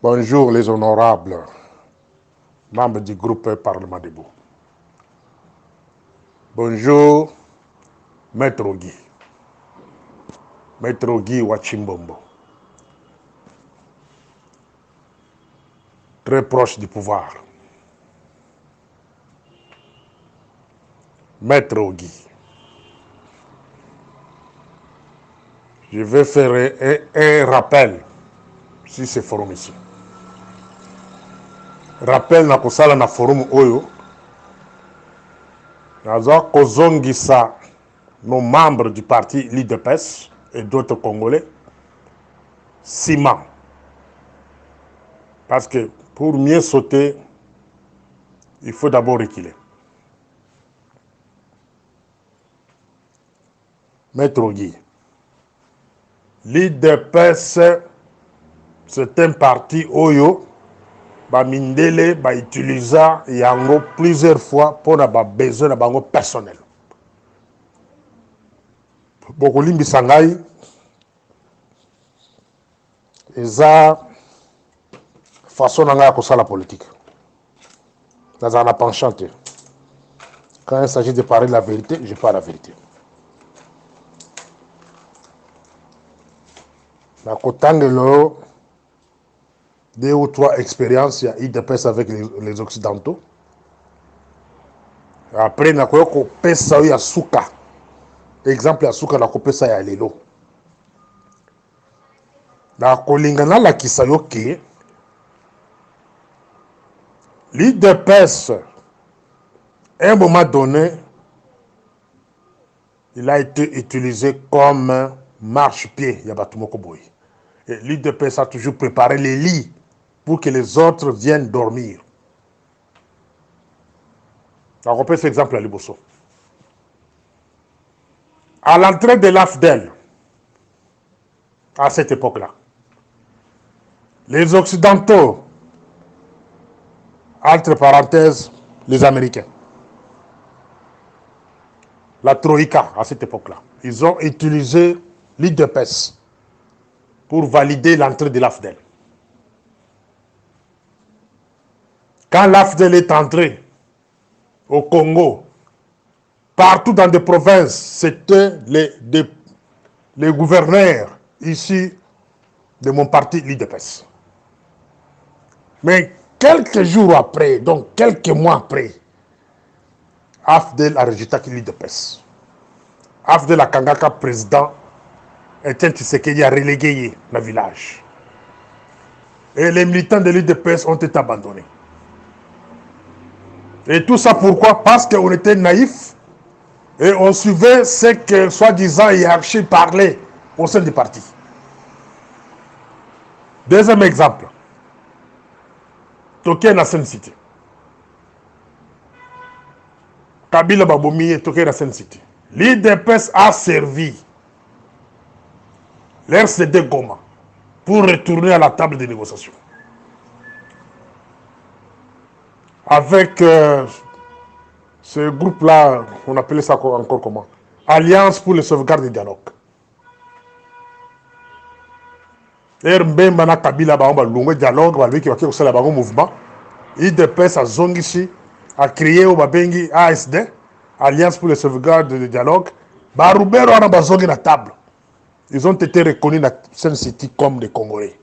Bonjour les honorables membres du groupe Parlement debout. Bonjour Maître Guy. Maître Guy Wachimbombo. Très proche du pouvoir. Maître Guy. Je vais faire un rappel sur ce forum ici. Rappel na kosala na forum oyo. Naza kozongisa nos membres du parti l'IDPS et d'autres Congolais ciment. Parce que pour mieux sauter, il faut d'abord reculer. Maître Guy. L'IDPS, c'est un parti oyo, ba mindele, ba utilisa yango plusieurs fois pour na ba besoin na bango personnel. Boko limbi sangai, eza façon nanga ya kosala politique. Dans un penchant. Quand il s'agit de parler la vérité, je parle la vérité. Na kotangelo 2 ou 3 expériences, il y a IDPS avec les Occidentaux. Après, na koyoko pesa ya suka. Exemple ya suka na kopesa ya lelo. Na kolingana la kisayo ke l'IDPS, à un moment donné, il a été utilisé comme marche-pied. Et l'IDPS a toujours préparé les lits pour que les autres viennent dormir. On repère cet exemple à Liboso. À l'entrée de l'AFDEL, à cette époque-là, les Occidentaux, entre parenthèses, les Américains, la Troïka, à cette époque-là, ils ont utilisé l'IDPS pour valider l'entrée de l'AFDEL. Quand l'AFDEL est entré au Congo, partout dans des provinces, c'était les gouverneurs ici de mon parti, l'IDPS. Mais quelques jours après, donc quelques mois après, AFDEL a rejeté l'IDPS. AFDEL a Kangaka président, Etienne Tshisekedi a relégué le village. Et les militants de l'IDPS ont été abandonnés. Et tout ça pourquoi? Parce qu'on était naïfs et on suivait ce que soi-disant hiérarchie parlait au sein du parti. Deuxième exemple, Toké na Sen City. Kabila Baboumi et Toké na Sen City. L'IDPS a servi l'RCD Goma pour retourner à la table de négociation. Avec ce groupe-là, on appelait ça encore comment? Alliance pour le sauvegarde du dialogue. Mbemba na Kabila Baomba Lungo dialogue, Balviki Waki Osala Bango mouvement. IDPS a Zongishi a créé au Babengi ASD, Alliance pour le sauvegarde du dialogue. Barubero a Bazongi na table. Ils ont été reconnus dans Sen City comme des Congolais.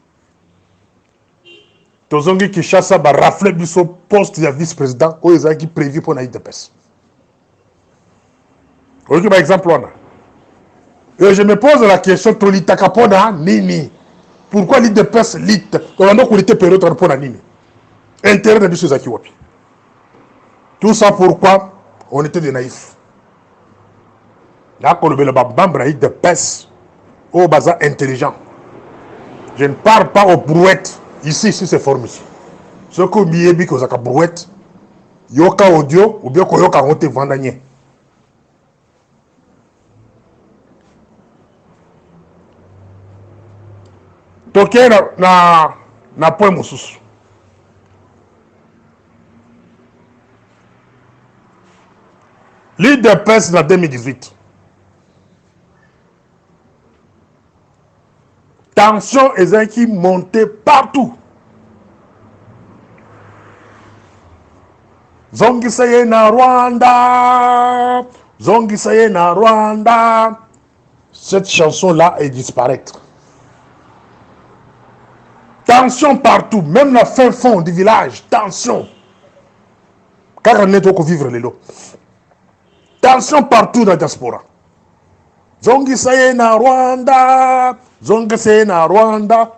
Tozongi Kishasa ba rafle biso poste de vice-président où ils ont prévu pour l'IDPS. Ok, par exemple, et je me pose la question, Tolita Kapona, Nini. Pourquoi l'IDPS lit? On a donc été période pour la Nini. Intérêt de biso Zaki Wapi. Tout ça pourquoi on était des naïfs. Là, on le bambra l'IDPS au bazar intelligent. Je ne parle pas aux brouettes. Ici, sur ces formes ici. Ce que Miebi Kozaka brouette, Yoka audio, ou bien Koyoka Rote Vandanier. Toké na point Moussous. L'IDPS en 2018. Tension et qui montait partout. Zongisaye na Rwanda. Zongisaye na Rwanda. Cette chanson-là est disparaître. Tension partout, même la fin fond du village, tension. Car on est au vivre les lots. Tension partout dans la diaspora. Zongisaye na Rwanda. Zongisaye na Rwanda.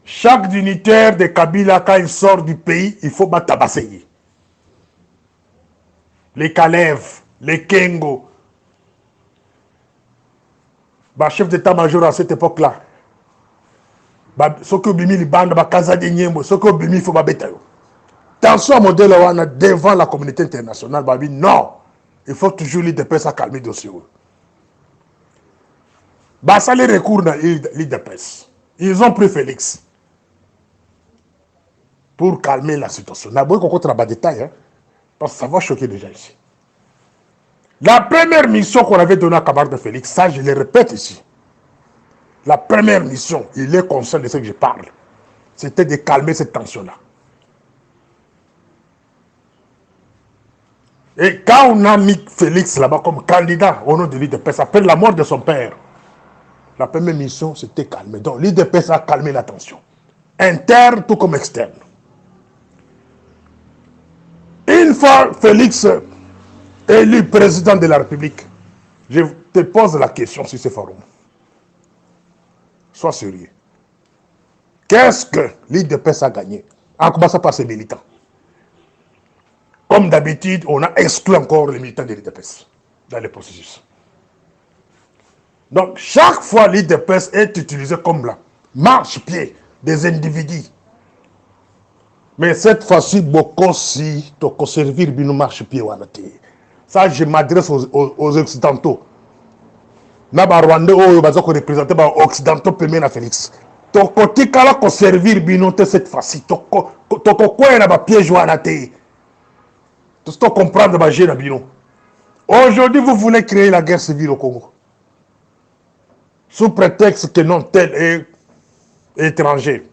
Chaque dignitaire de Kabila, quand il sort du pays, il faut tabasser. Les Kalev, les Kengo, chef d'état-major à cette époque-là. Ce que Bimi li bande, Kaza de Nyembo, ce que Bimi faut babetayo. Tension modèle devant la communauté internationale, babi non, il faut toujours l'IDPS à calmer le dossier. Ça les recours dans l'IDPS. Ils ont pris Félix pour calmer la situation. N'a pas contre la détail, hein, parce que ça va choquer déjà ici. La première mission qu'on avait donnée à Camarade de Félix, ça je le répète ici. La première mission, il est conscient de ce que je parle, c'était de calmer cette tension-là. Et quand on a mis Félix là-bas comme candidat au nom de l'IDPS, après la mort de son père, la première mission, c'était calmer. Donc l'IDPS a calmé la tension, interne tout comme externe. Une fois Félix élu président de la République, je te pose la question sur ce forum. Sois sérieux. Qu'est-ce que l'IDPS a gagné en commençant par ses militants? Comme d'habitude, on a exclu encore les militants de l'IDPS dans le processus. Donc, chaque fois, l'IDPS est utilisé comme la marche-pied des individus. Mais cette fois-ci, beaucoup si tu peux servir une marche-pied. Ça, je m'adresse aux Occidentaux. Naba Rwanda, ils sont représentés par les Occidentaux, Pemena Félix. Tu peux servir cette fois-ci. Tu peux piège tu dois comprendre ma gêne. Aujourd'hui, vous voulez créer la guerre civile au Congo. Sous prétexte que non, tel est étranger,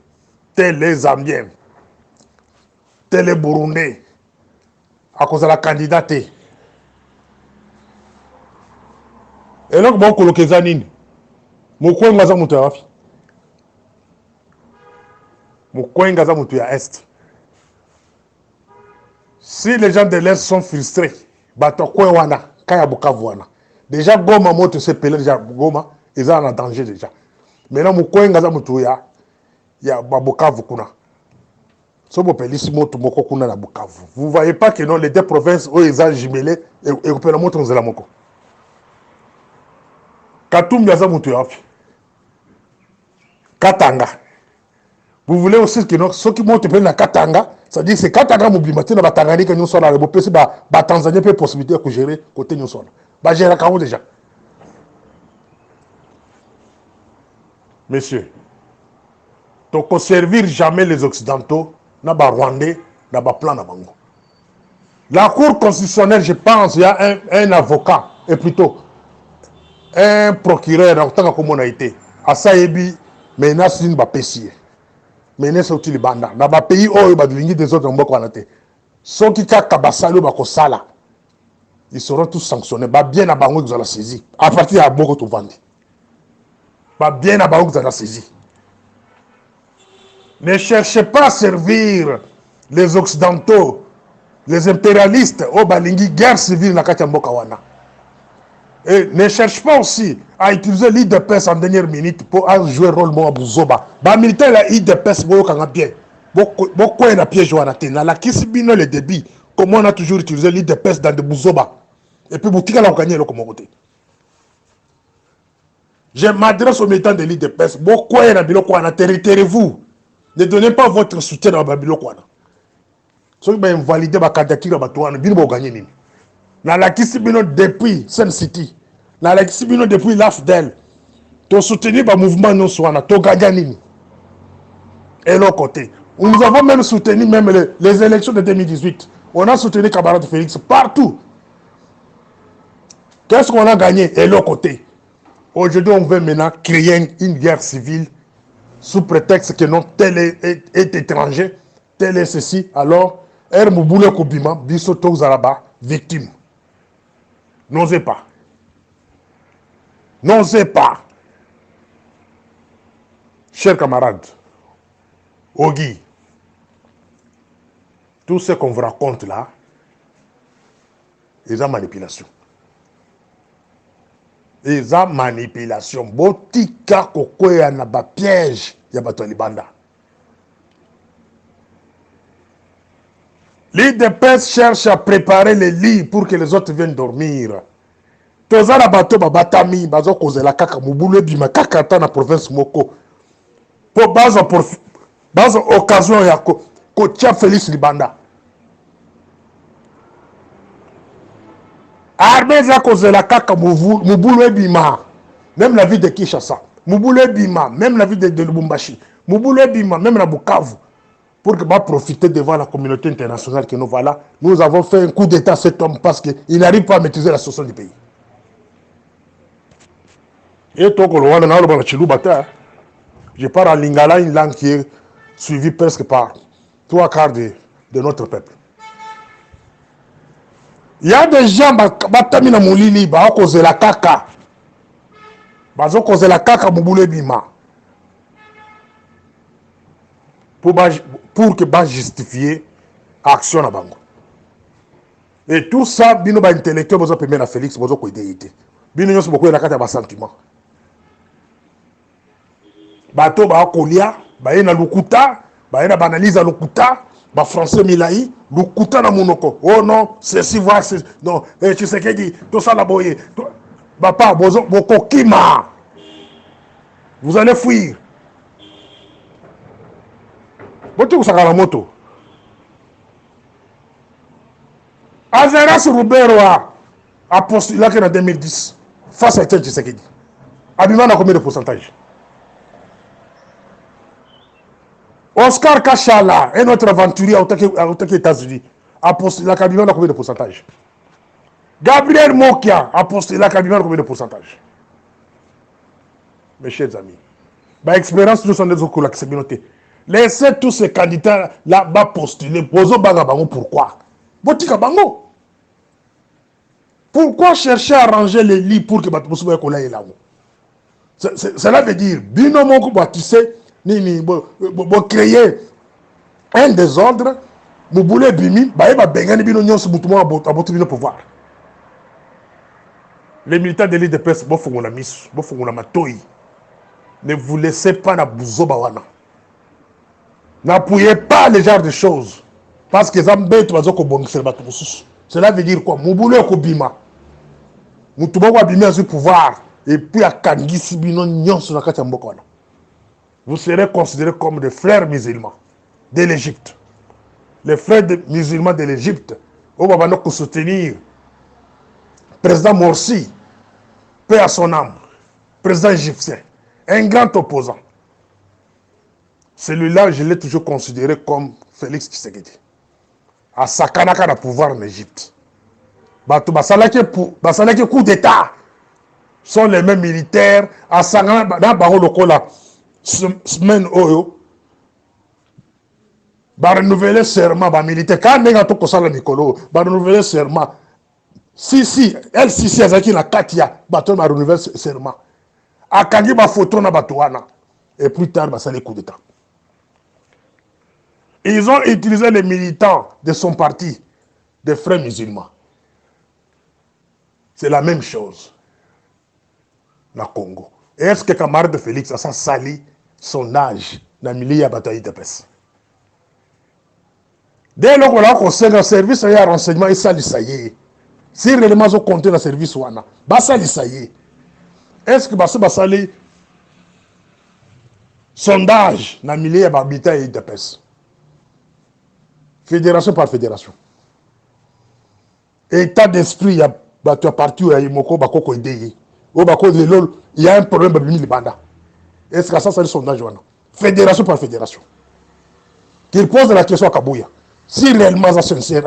tel est Zambien, tel est Burundais, à cause de la candidature. Et donc, bon, coloquer Zanine. Moukouen Gaza Moutoua Rafi. Moukouen Gaza Moutoua Est. Si les gens de l'Est sont frustrés, déjà Goma moto se pele déjà Goma, ils sont en danger déjà. Maintenant Moukouen Gaza Moutoua, il y a Bukavu kuna. So bo pelisi moto moko kuna na Bukavu. Vous voyez pas que non les deux provinces où ils ont jumelé et opéra moto nzela moko. Katum Gaza Moutoua. Katanga. Vous voulez aussi que ceux qui montent à Katanga, c'est-à-dire que c'est Katanga Moubimati, na Batangani que nous sommes là, ba Tanzanie peut possibilité de gérer côté nous sommes. Ba gérer quand déjà. Monsieur, donc ne servir jamais les Occidentaux, na ba Rwandais, na ba plan na bango. La Cour constitutionnelle, je pense, il y a un avocat, et plutôt un procureur, en tant que on a été, à Saïbi, mais il y a une bapessier. Mais il y a une banda. Dans les pays où il y a des autres, ceux qui ont sala, ils seront tous sanctionnés. Bien à Bango, ils ont saisi. À partir de beaucoup de vendus. Bien à Bango, ils ont saisi. Ne cherchez pas à servir les Occidentaux, les impérialistes, au Balingi, guerre civile na Katiamboka wana. Et ne cherche pas aussi à utiliser l'IDPS en dernière minute pour jouer le rôle de Bouzoba. Les militaires, l'IDPS, beaucoup de pièges à la tête. Dans la Kisibino, le débit, comme on a toujours utilisé l'IDPS dans des Bouzoba. Et puis, vous avez gagné le Comoroté. Je m'adresse aux militants de l'IDPS. Beaucoup de Biloko, retirez-vous. Ne donnez pas votre soutien à Biloko. Ceux qui ont invalidé la candidature à Batouane, ils vont gagner. Dans la Kisibino depuis Sun City, dans la Kisibino depuis l'AFDEL, tu as soutenu le mouvement non soana, tu as gagné. Et l'autre côté, nous avons même soutenu même les élections de 2018. On a soutenu Camarade Félix partout. Qu'est-ce qu'on a gagné? Et l'autre côté. Aujourd'hui, on veut maintenant créer une guerre civile sous prétexte que non, tel est étranger, tel est ceci. Alors, Moubule Kobima, Biso Tozalaba, victime. N'osez pas. N'osez pas. Chers camarades, Ogi, tout ce qu'on vous raconte là, c'est une manipulation. C'est une manipulation. Botika kokoya na ba piège ya bato libanda. L'IDPS cherche à préparer les lits pour que les autres viennent dormir. Tozala bato babatami bazo kozela kaka mubule bima kaka ta na province moko. Po bazo occasion ya ko tia Félix Libanda. Armée za kozela kaka mubule bima. Même la ville de Kinshasa. Mubule bima, même la ville de Lubumbashi. Mubule bima, même la Bukavu. Pour que profiter devant la communauté internationale que nous voilà, nous avons fait un coup d'état à cet homme parce qu'il n'arrive pas à maîtriser la situation du pays. Et toi, je parle en lingala, une langue qui est suivie presque par 3/4 de notre peuple. Il y a des gens qui moulili, qui la kaka. Qui la kaka mouboule bima. Pour que ba justifier action na bango. Et tout ça, bino ba intellectuel bozo permettre na Félix bozo ko idéité. Bino nyonso boko na kata ba sentiment. Bato ba kolia, ba na lukuta, ba na banalise à lukuta, ba français milai, lukuta na monoko. Oh non, ceci va, non, tu sais que dit, tout ça la boye. Papa bozo boko kima. Vous allez fuir. Bote kusaka la moto. Azeras Roubero a postulé en 2010 face à Etienne Tshisekedi. Abima a combien de pourcentage? Oscar Kachala, un autre aventurier aux États-Unis, a postulé à Abima a combien de pourcentage? Gabriel Mokia a postulé à Abima a combien de pourcentage? Mes chers amis, par expérience, nous sommes des autres qui sont notés. Laissez tous ces candidats là-bas postuler. Pourquoi? Pourquoi chercher à ranger les lits pour que Batoussouba est là? Cela veut dire, binomo bâtissez, créer un désordre, vous voulez bimi, pouvoir. Les militants de l'île de presse, ne vous laissez pas na bouzoba wana. N'appuyez pas les genres de choses. Parce que cela veut dire quoi? Mouboule Kobima. Moutouba Wabima sur pouvoir. Et puis à Kangisi Bino Nyon sur la carte Mbokwana. Vous serez considérés comme des frères musulmans de l'Égypte. Les frères musulmans de l'Égypte. Au Babano pour soutenir. Président Morsi. Paix à son âme. Président égyptien. Un grand opposant. Celui-là, je l'ai toujours considéré comme Félix Tshisekedi. À Sakanaka le pouvoir en Égypte. Basalaki coup d'État sont les mêmes militaires. À Sakanaka, dans Baro Lokola, semaine Oyo, va renouveler serment, va militaire. Quand on a tout ça, va renouveler serment. Si, elle, si, Azaki, la Katia, va renouveler serment. À Kangi, va photo na Batouana. Et plus tard, va saler coup d'État. Ils ont utilisé les militants de son parti, des frères musulmans. C'est la même chose. Na Congo. Est-ce que camarade de Félix a sali son âge dans le milieu de la bataille de paix? Dès lors qu'on a conseillé un service, il y a un renseignement, il sali ça y est. Si réellement ils ont compté dans le service, il sali ça y est. Est-ce que ça sali sondage dans le milieu de la bataille de paix? Fédération par fédération. État d'esprit, il y a parti où il y a un problème de banda. Est-ce que ça, c'est le sondage? Fédération par fédération. Qu'il pose la question à Kabouya. Si réellement ça c'est sincère,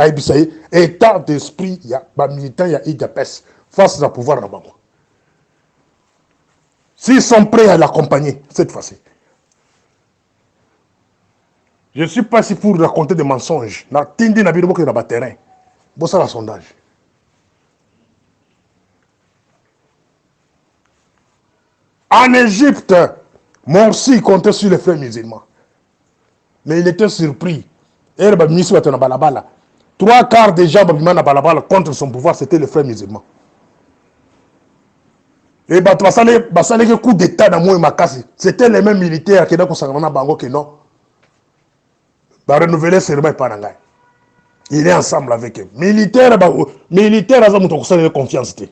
état d'esprit, il y a des militants, il y a IDPS face à pouvoir là-bas. S'ils sont prêts à l'accompagner cette fois-ci. Je ne suis pas ici pour raconter des mensonges. Na tindi na bino boke na ba terrain. Bon ça la sondage. En Égypte, Morsi comptait sur les frères musulmans. Mais il était surpris. Et le ministre était na balabala. 3/4 des gens na balabala contre son pouvoir, c'était les frères musulmans. Et basalé coup d'état dans moi makasi. C'était les mêmes militaires qui ont na bango que non. Ba renouveler serment par ngai. Il est ensemble avec eux. Militaire aza muto kusala confiance te.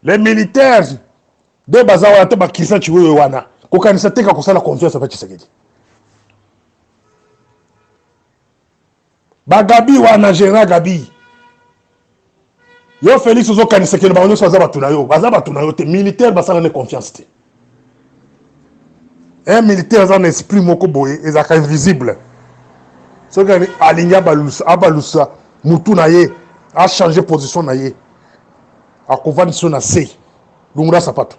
Les militaires de bazawa te ba kisa chiwe wana. Ko kanisa te ka kusala confiance avec Tshisekedi. Ba Gabi wana général Gabi. Yo Félix ozo kanisa ke ba onyo baza batuna yo te militaire basala ne confiance te. Un militaire aza un esprit moko boye ezaka invisible. Ce qui est aligné à Balusa, Moutou Naye, a changé position Naye, a couvert son assez. Lungra Sapato.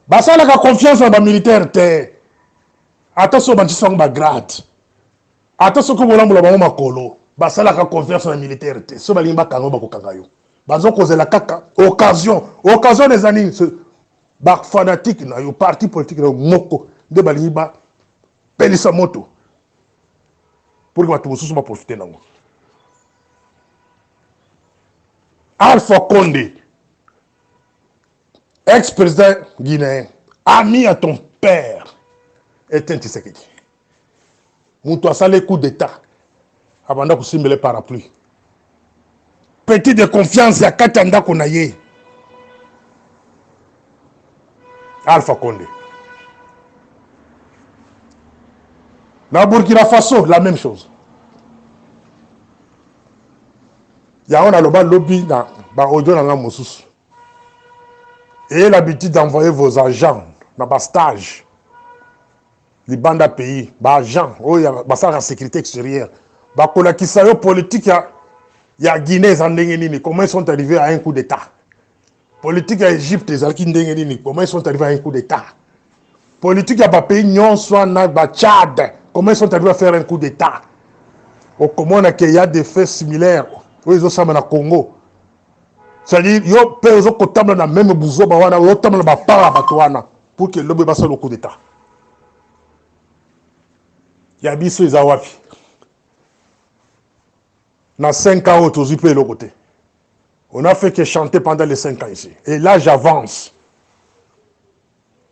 Basa la confiance dans les militaires. Attention, Bantisson ba grade. Attention, comme on l'a dit, Makolo. Basa la confiance dans les militaires. Ce qui est Kango Bakokangayo. Bazo cause la kaka. Occasion des années. Bak fanatique na yo parti politique na moko de baliba pelisa moto pour que batu mususu ba profiter nango. Alpha Condé, ex-président guinéen, ami à ton père, est un Tshisekedi. Moutou a salé coup d'état avant de simuler le parapluie. Petit de confiance ya katanda konaye. Alpha Condé. Dans Burkina Faso, la même chose. Il y a un lobby dans le et l'habitude d'envoyer vos agents dans le stage. Les bandes à pays, les agents, la sécurité extérieure. La politique, il y a Guinée, comment ils sont arrivés à un coup d'État. Politique à Égypte, comment ils sont arrivés à un coup d'État. Politique à pays, Tchad, comment ils sont arrivés à faire un coup d'État. Au Comores, il y a des faits similaires. Ils ont ça au Congo. C'est-à-dire, il y a la même bouzo, il y a pour que l'homme fasse le coup d'État. Il y a des choses à Wafi. Dans 5 ans, on a le côté. On a fait que chanter pendant les 5 ans ici. Et là, j'avance.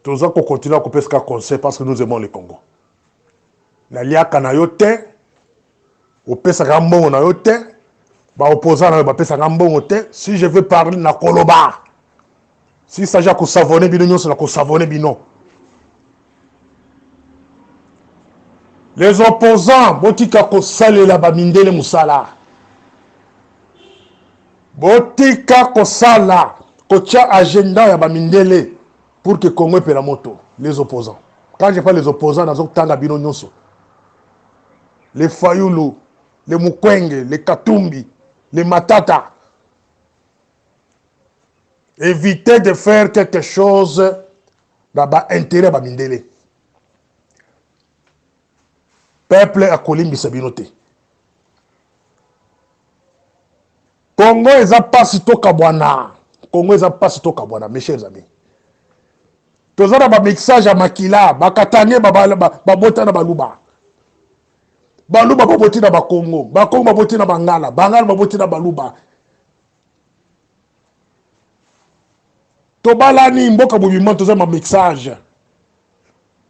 Tous gens qu'on continue à couper ce conseil parce que nous aimons le Congo. La lia kanayote, au Pesagambon na yote, ba opposant na Pesagambon yote, si je veux parler na koloba. Si ça j'ai ko savonner bino sur la ko savonner bino. Les opposants, botika ko sale la ba mindele musala. Botika ko sala, ko tia agenda ya ba mindele pour que Congo ait la moto. Les opposants. Quand je parle des opposants, dans Tanga bino nyonso. Les Fayoulou, les Mukwenge, les Katumbi, les Matata. Évitez de faire quelque chose dans l'intérêt de Mindele. Peuple à Kolimbi Sabinote. Congo est pas si tôt Kabwana. Congo est pas si tôt Kabwana, mes chers amis. Tous les gens mixage à Makila, Bakatane, Babota na Baluba. Baluba baboti na Bakongo, Bakongo baboti na Bangala, Bangala baboti na Baluba. Tobalani mboka bobiment tous ma mixage.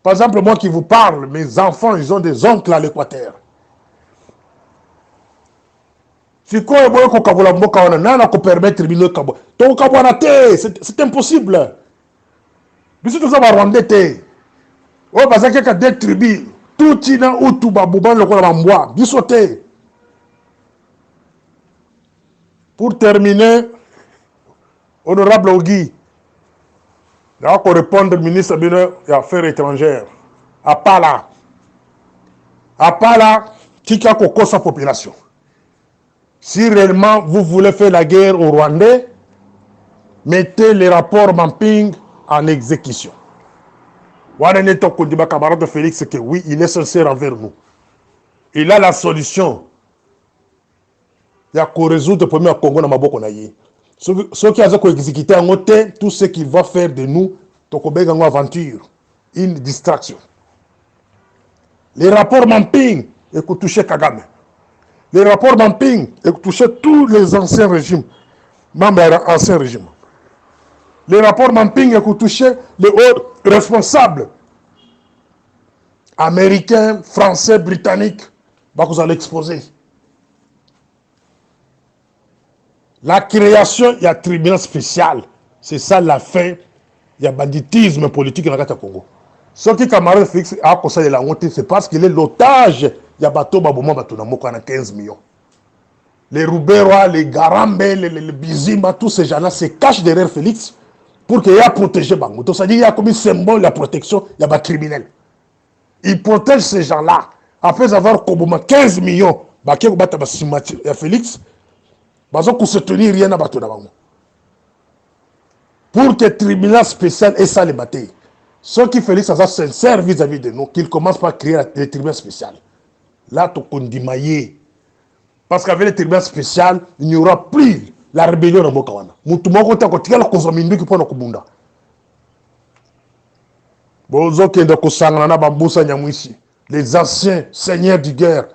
Par exemple, moi qui vous parle, mes enfants, ils ont des oncles à l'Équateur. Si quoi boye ko kabola mboka wana nana ko permettre bino kabo. To kabwana te, c'est impossible. Biso to za ba Rwandais te. O bazaki ka des tribus. Tout ina utu babouban le kola bamboa bisoté. Pour terminer, honorable Ogui, il va répondre ministre des Affaires étrangères. À Pala, qui a coco sa population. Si réellement vous voulez faire la guerre au Rwandais, Mettez les rapports Mamping en exécution. Voilà notre camarade de Félix, que oui, il est sincère envers nous. Il a la solution. Il y a qu'à résoudre le problème au Congo dans Maboko Naye. Ceux qui ont exécuté en côté, tout ce qu'il va faire de nous, c'est une aventure, une distraction. Les rapports Mamping, et que toucher Kagame. Les rapports Mamping, et que toucher tous les anciens régimes, membres de l'ancien régime. Les rapports Mamping, et que toucher les hauts responsables américains, français, britanniques, bah, vous allez exposer. La création, il y a un tribunal spécial. C'est ça la fin. Il y a banditisme politique dans le Congo. Ce qui camarade Félix a conseillé la honte, c'est parce qu'il est l'otage. Il y a bateau Baboma Batunamoko à 15 millions. Les Rouberois, les Garambe, les Bizimba, tous ces gens-là se cachent derrière Félix pour qu'il y ait protégé Bango. Donc ça dit qu'il y a comme un symbole de la protection, il y a des criminels. Il protège ces gens-là. Après avoir Koboma 15 millions, il y a Félix. Parce qu'on ne se tenir rien à battre d'avant. Pour que le tribunal spécial ait ça les batailles. Ceux qui Félix a sincère vis-à-vis de nous, qu'il commence par créer le tribunal spécial. Là, tu condimaillé. Parce qu'avec le tribunal spécial, il n'y aura plus la rébellion dans Mokawana. Moutoumoko ta kotika la konsomindu qui pona kubunda. Bozo kende kosangana na bambusa nyamwisi. Les anciens seigneurs de guerre,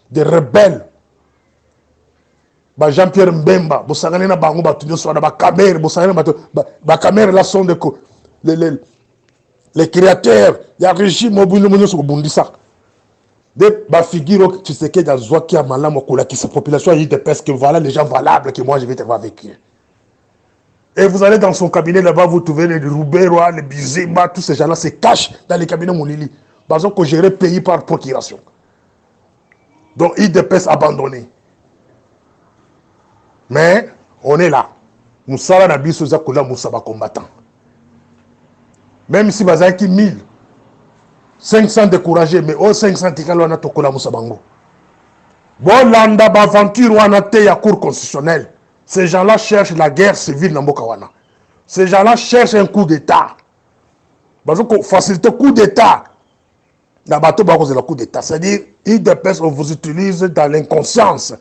des rebelles. Jean-Pierre Mbemba, bosangane na bango batunyo so na ba Kamer, bosangane ba Kamer là sont les créateurs, il y a régime mobile monyo so bundisa. De ba figure tu sais que dans Zouaki Amala Mokola qui sa population a dit de parce que voilà les gens valables que moi je vais te voir avec eux. Et vous allez dans son cabinet là-bas, vous trouvez les Rouberois, les Bizimba, tous ces gens-là se cachent dans les cabinets Moulili. Parce qu'on gère pays par procuration. Donc il dépêche abandonné. Mais on est là. Nous sommes là, nous sommes combattants. Même si nous avons 1500 découragés, mais au 500 tikalo na tokola musabango. Bon landa aventure wana te ya cour constitutionnelle. Ces gens-là cherchent la guerre civile dans Mokawana. Ces gens-là cherchent un coup d'état. Parce que faciliter coup d'état. La bateau bako c'est le coup d'état. C'est-à-dire ils dépêchent, on vous utilise dans l'inconscience.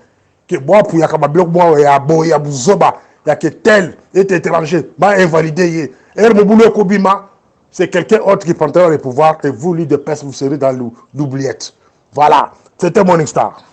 Que moi pour yakabablo moi ya boya buzoba ya que tel est étranger va invalider. Hermobulo Kobima. C'est quelqu'un autre qui prendra le pouvoir et vous, lui de peste, vous serez dans l'oubliette. Voilà, c'était mon histoire.